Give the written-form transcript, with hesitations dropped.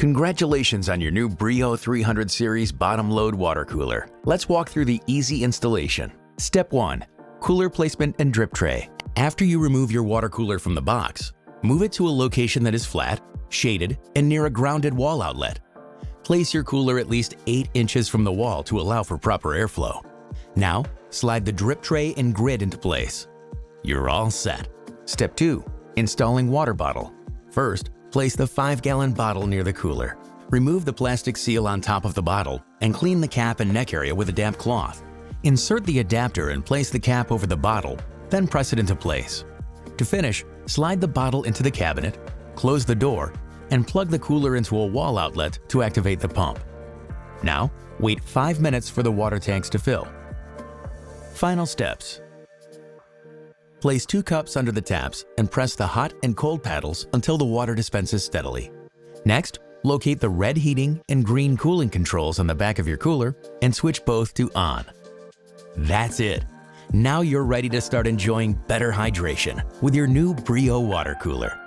Congratulations on your new Brio 300 series bottom load water cooler. Let's walk through the easy installation. Step 1. Cooler placement and drip tray. After you remove your water cooler from the box, move it to a location that is flat, shaded, and near a grounded wall outlet. Place your cooler at least 8 inches from the wall to allow for proper airflow. Now, slide the drip tray and grid into place. You're all set. Step 2. Installing water bottle. First, place the 5-gallon bottle near the cooler. Remove the plastic seal on top of the bottle and clean the cap and neck area with a damp cloth. Insert the adapter and place the cap over the bottle, then press it into place. To finish, slide the bottle into the cabinet, close the door, and plug the cooler into a wall outlet to activate the pump. Now, wait 5 minutes for the water tanks to fill. Final steps. Place 2 cups under the taps and press the hot and cold paddles until the water dispenses steadily. Next, locate the red heating and green cooling controls on the back of your cooler and switch both to on. That's it. Now you're ready to start enjoying better hydration with your new Brio water cooler.